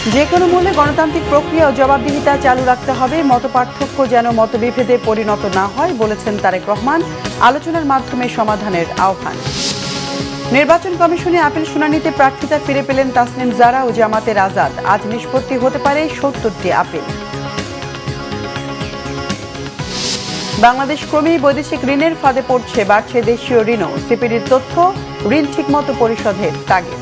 যে কোনো মূল্যে গণতান্ত্রিক প্রক্রিয়া ও জবাবদিহিতা চালু রাখতে হবে, মতপার্থক্য যেন মতবিভেদে পরিণত না হয় বলেছেন তারেক রহমান। আলোচনার মাধ্যমে সমাধানের আহ্বান। নির্বাচন কমিশনে আপিল শুনানিতে প্রার্থিতা ফিরে পেলেন তাসনিম জারা ও জামাতের আজাদ। আজ নিষ্পত্তি হতে পারে ৭০টি আপিল। বাংলাদেশ ক্রমেই বৈদেশিক ঋণের ফাঁদে পড়ছে, বাড়ছে দেশীয় ঋণও। সিপিডির তথ্য, ঋণ ঠিকমতো পরিশোধের তাগিদ।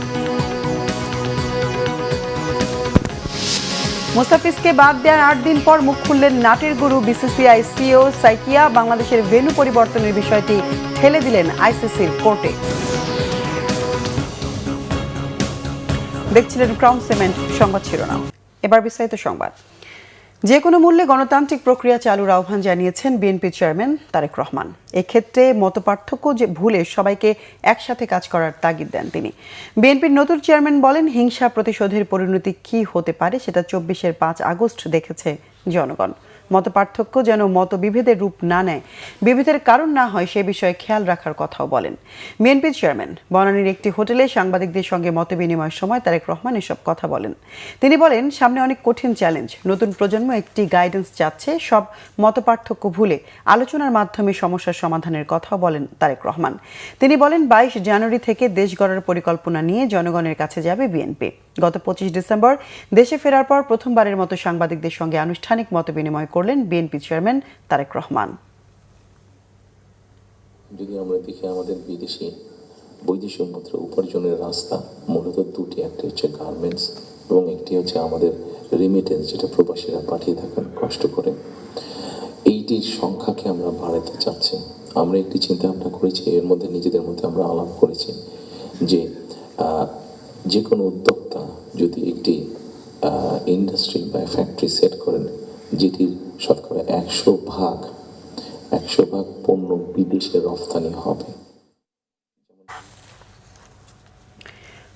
মুস্তাফিজকে বাদ দেওয়ার ৮ দিন পর মুখ খুললেন নাটের গুরু বিসিসিআই সিইও সাইকিয়া। বাংলাদেশের ভেন্যু পরিবর্তনের বিষয়টি ঠেলে দিলেন আইসিসির কোর্টে। দেখছিলেন ক্রাউন সিমেন্ট সংবাদ শিরোনাম। এবার বিস্তারিত সংবাদ। যে কোনো মূল্যে গণতান্ত্রিক প্রক্রিয়া চালুর আহ্বান জানিয়েছেন বিএনপি চেয়ারম্যান তারেক রহমান। এক্ষেত্রে মতপার্থক্য যে ভুলে সবাইকে একসাথে কাজ করার তাগিদ দেন তিনি। বিএনপির নতুন চেয়ারম্যান বলেন, হিংসা প্রতিশোধের পরিণতি কি হতে পারে সেটা ২৪-এর ৫ আগস্ট দেখেছে জনগণ। মতপার্থক্য যেন মতবিভেদের রূপ না নেয়, বিভেদের কারণ না হয় সে বিষয়ে খেয়াল রাখার কথাও বলেন বিএনপির চেয়ারম্যান। বনানীর একটি হোটেলে সাংবাদিকদের সঙ্গে মতবিনিময়ের সময় তারেক রহমান এসব কথা বলেন। তিনি বলেন, সামনে অনেক কঠিন চ্যালেঞ্জ। নতুন প্রজন্ম একটি গাইডেন্স চাচ্ছে। সব মতপার্থক্য ভুলে আলোচনার মাধ্যমে সমস্যার সমাধানের কথাও বলেন তারেক রহমান। তিনি বলেন, ২২ জানুয়ারি থেকে দেশ গড়ার পরিকল্পনা নিয়ে জনগণের কাছে যাবে বিএনপি। গত ২৫ ডিসেম্বর দেশে ফেরার পর প্রথমবারের মতো সাংবাদিকদের সঙ্গে আনুষ্ঠানিক মতবিনিময় করলেন বিএনপি চেয়ারম্যান তারেক রহমান। যদি আমরা দেখি আমাদের বৈদেশিক মুদ্রা উপার্জনের রাস্তা মূলত দুটি, একটি হচ্ছে গার্মেন্টস এবং একটি হচ্ছে আমাদের রেমিটেন্স, যেটা প্রবাসীরা পাঠিয়ে থাকেন কষ্ট করে। এইটির সংখ্যাকে আমরা বাড়াতে চাচ্ছি। আমরা একটি চিন্তা ভাবনা করেছি, এর মধ্যে নিজেদের মধ্যে আমরা আলাপ করেছি যে কোনো উদ্যোক্তা যদি একটি ইন্ডাস্ট্রি বা ফ্যাক্টরি সেট করেন, যেটির শতকরা ১০০ ভাগ পণ্য বিদেশে রফতানি হবে।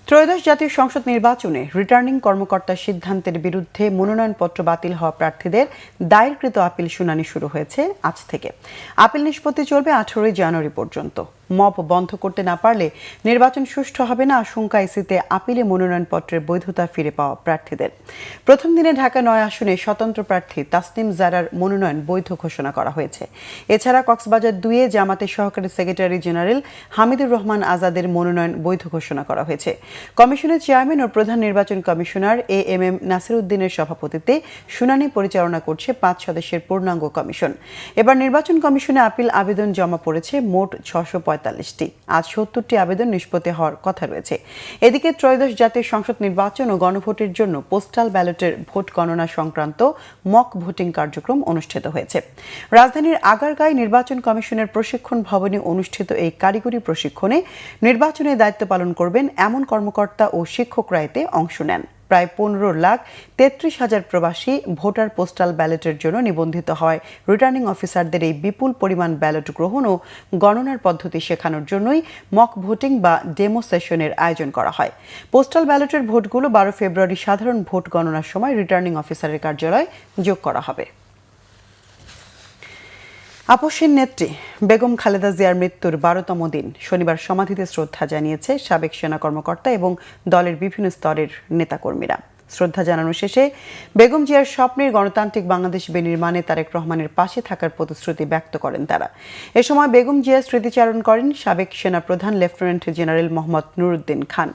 ত্রয়োদশ জাতীয় সংসদ নির্বাচনে রিটার্নিং কর্মকর্তার সিদ্ধান্তের বিরুদ্ধে মনোনয়নপত্র বাতিল হওয়া প্রার্থীদের দায়েরকৃত আপিল শুনানি শুরু হয়েছে আজ থেকে। আপিল নিষ্পত্তি চলবে ১৮ জানুয়ারি পর্যন্ত। মব বন্ধ করতে না পারলে নির্বাচন সুষ্ঠু হবে না আশঙ্কা ইসিতে আপিলে মনোনয়নপত্রের বৈধতা ফিরে পাওয়া প্রার্থীদের। প্রথম দিনে ঢাকা ৯ আসনে স্বতন্ত্র প্রার্থী তাসনিম জারার মনোনয়ন বৈধ ঘোষণা করা হয়েছে। এছাড়া কক্সবাজার ২-এ জামাতের সহকারী সেক্রেটারি জেনারেল হামিদুর রহমান আজাদের মনোনয়ন বৈধ ঘোষণা করা হয়েছে। কমিশনের চেয়ারম্যান ও প্রধান নির্বাচন কমিশনার এএমএম নাসির উদ্দিনের সভাপতিত্বে শুনানি পরিচালনা করছে ৫ সদস্যের পূর্ণাঙ্গ কমিশন। এবার নির্বাচন কমিশনে আপিল আবেদন জমা পড়েছে মোট ৬৪৫টি। আজ ৭০টি আবেদন নিষ্পত্তি হওয়ার কথা রয়েছে। এদিকে ত্রয়োদশ জাতীয় সংসদ নির্বাচন ও গণভোটের জন্য পোস্টাল ব্যালটের ভোট গণনা সংক্রান্ত মক ভোটিং কার্যক্রম অনুষ্ঠিত হয়েছে। রাজধানীর আগারগাঁয় নির্বাচন কমিশনের প্রশিক্ষণ ভবনে অনুষ্ঠিত এই কারিগরি প্রশিক্ষণে নির্বাচনের দায়িত্ব পালন করবেন এমন কর্মকর্তা ও শিক্ষকরা এতে অংশ নেন। প্রায় ১৫,৩৩,০০০ প্রবাসী ভোটার পোস্টাল ব্যালটের জন্য নিবন্ধিত হয়। রিটার্নিং অফিসারদের এই বিপুল পরিমাণ ব্যালট গ্রহণ ও গণনার পদ্ধতি শেখানোর জন্যই মক ভোটিং বা ডেমো সেশনের আয়োজন করা হয়। পোস্টাল ব্যালটের ভোটগুলো ১২ ফেব্রুয়ারি সাধারণ ভোট গণনার সময় রিটার্নিং অফিসারের কার্যালয়ে যোগ করা হবে। আপসহীন নেত্রী বেগম খালেদা জিয়ার মৃত্যুর ১২তম দিন শনিবার সমাধিতে শ্রদ্ধা জানিয়েছে সাবেক সেনা কর্মকর্তা এবং দলের বিভিন্ন স্তরের নেতাকর্মীরা। শ্রদ্ধা জানানো শেষে বেগম জিয়ার স্বপ্নের গণতান্ত্রিক বাংলাদেশ বিনির্মাণে তারেক রহমানের পাশে থাকার প্রতিশ্রুতি ব্যক্ত করেন তারা। এ সময় বেগম জিয়ার স্মৃতিচারণ করেন সাবেক সেনা প্রধান লেফটেন্যান্ট জেনারেল মোহাম্মদ নুরুদ্দিন খান।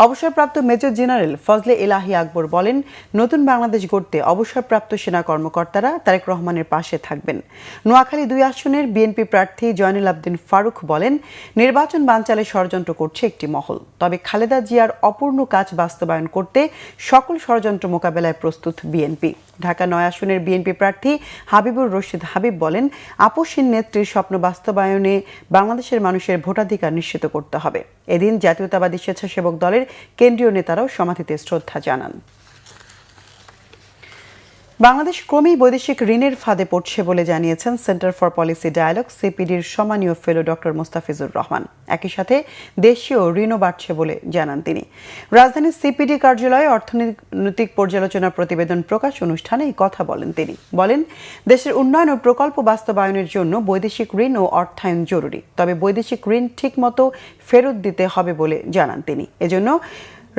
অবসরপ্রাপ্ত মেজর জেনারেল ফজলে এলাহি আকবর বলেন, নতুন বাংলাদেশ গড়তে অবসরপ্রাপ্ত সেনা কর্মকর্তারা তারেক রহমানের পাশে থাকবেন। নোয়াখালী ২ আসনের বিএনপি প্রার্থী জয়নুল আবদিন ফারুক বলেন, নির্বাচন বানচালে ষড়যন্ত্র করছে একটি মহল, তবে খালেদা জিয়ার অপূর্ণ কাজ বাস্তবায়ন করতে সকল ষড়যন্ত্র মোকাবেলায় প্রস্তুত বিএনপি। ঢাকা ৯ আসনের বিএনপি প্রার্থী হাবিবুর রশিদ হাবিব বলেন, আপসহীন নেত্রীর স্বপ্ন বাস্তবায়নে বাংলাদেশের মানুষের ভোটাধিকার নিশ্চিত করতে হবে। এদিন জাতীয়তাবাদী স্বেচ্ছাসেবক দলের কেন্দ্রীয় নেতারাও সমাধিতে শ্রদ্ধা জানান। বাংলাদেশ ক্রমেই বৈদেশিক ঋণের ফাঁদে পড়ছে বলে জানিয়েছেন সেন্টার ফর পলিসি ডায়ালগ সিপিডির সম্মানীয় ফেলো ডক্টর মোস্তাফিজুর রহমান। একই সাথে দেশীয় ঋণও বাড়ছে বলে জানান তিনি। রাজধানীর সিপিডি কার্যালয়ে অর্থনৈতিক পর্যালোচনা প্রতিবেদন প্রকাশ অনুষ্ঠানে এই কথা বলেন তিনি। বলেন, দেশের উন্নয়ন ও প্রকল্প বাস্তবায়নের জন্য বৈদেশিক ঋণ ও অর্থায়ন জরুরি, তবে বৈদেশিক ঋণ ঠিকমতো ফেরত দিতে হবে বলে জানান তিনি। এজন্য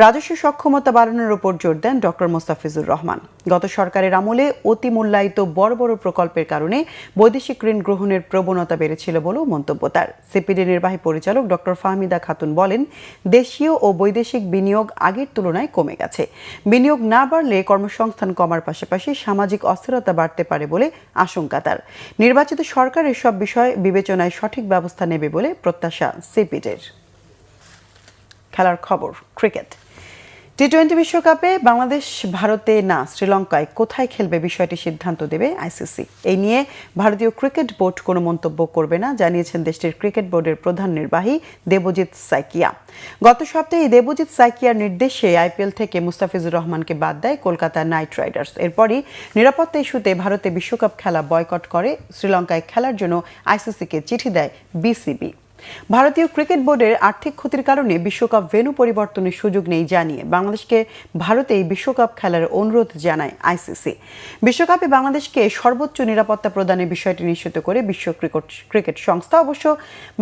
রাজস্ব সক্ষমতা বাড়ানোর উপর জোর দেন ডক্টর মোস্তাফিজুর রহমান। গত সরকারের আমলে অতি মূল্যায়িত বড় বড় প্রকল্পের কারণে বৈদেশিক ঋণ গ্রহণের প্রবণতা বেড়েছিল বলেও মন্তব্য তার। সিপিডি নির্বাহী পরিচালক ডক্টর ফাহমিদা খাতুন বলেন, দেশীয় ও বৈদেশিক বিনিয়োগ আগের তুলনায় কমে গেছে। বিনিয়োগ না বাড়লে কর্মসংস্থান কমার পাশাপাশি সামাজিক অস্থিরতা বাড়তে পারে বলে আশঙ্কা তার। নির্বাচিত সরকার এসব বিষয় বিবেচনায় সঠিক ব্যবস্থা নেবে বলে প্রত্যাশা সিপিডির। খেলার খবর, ক্রিকেট। টি-20 বিশ্বকাপে বাংলাদেশ ভারতে না শ্রীলঙ্কায় কোথায় খেলবে বিষয়টি সিদ্ধান্ত দেবে আইসিসি। এই নিয়ে ভারতীয় ক্রিকেট বোর্ড কোনো মন্তব্য করবে না জানিয়েছেন দেশটির ক্রিকেট বোর্ডের প্রধান নির্বাহী দেবজিৎ সাইকিয়া। গত সপ্তাহে দেবজিৎ সাইকিয়ার নির্দেশে আইপিএল থেকে মুস্তাফিজুর রহমানকে বাদ দেয় কলকাতা নাইট রাইডার্স। এরপরই নিরাপত্তা ইস্যুতে ভারতে বিশ্বকাপ খেলা বয়কট করে শ্রীলঙ্কায় খেলার জন্য আইসিসিকে চিঠি দেয় বিসিবি। ভারতীয় ক্রিকেট বোর্ডের আর্থিক ক্ষতির কারণে বিশ্বকাপ ভেন্যু পরিবর্তনের সুযোগ নেই জানিয়ে বাংলাদেশকে ভারতে এই বিশ্বকাপ খেলার অনুরোধ জানায় আইসিসি। বিশ্বকাপে বাংলাদেশকে সর্বোচ্চ নিরাপত্তা প্রদানের বিষয়টি নিশ্চিত করে বিশ্ব ক্রিকেট সংস্থা অবশ্য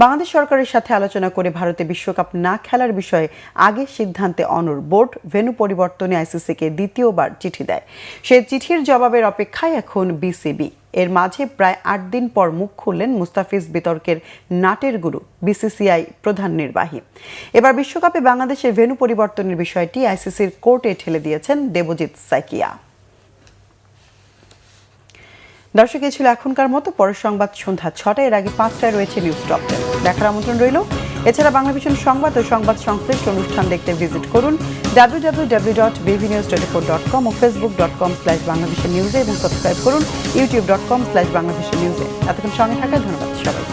বাংলাদেশ সরকারের সাথে আলোচনা করে ভারতে বিশ্বকাপ না খেলার বিষয়ে আগে সিদ্ধান্তে অনড়। বোর্ড ভেন্যু পরিবর্তনে আইসিসিকে দ্বিতীয়বার চিঠি দেয়। সেই চিঠির জবাবের অপেক্ষায় এখন বিসিবি। এর মাঝে প্রায় 8 দিন পর মুখ খুললেন মুস্তাফিজ বিতর্কের নাটের গুরু বিসিসিআই প্রধান নির্বাহী। এবার বিশ্বকাপে বাংলাদেশের ভেন্যু পরিবর্তনের বিষয়টি আইসিসির কোর্টে ঠেলে দিয়েছেন দেবজিৎ সাইকিয়া। দর্শক, এই ছিল এখনকার মতো। পরের সংবাদ সন্ধ্যা 6টায়, এর আগে 5টায় রয়েছে নিউজ টপ 10। দেখার আমন্ত্রণ রইল। এছাড়া বাংলাভিশন সংবাদ ও সংবাদ সংশ্লিষ্ট অনুষ্ঠান দেখতে ভিজিট করুন www.bvnews24.com ও facebook.com/banglavishnewse এবং সাবস্ক্রাইব করুন youtube.com/banglavishnewse। এতক্ষণ সঙ্গে থাকার ধন্যবাদ সবাই।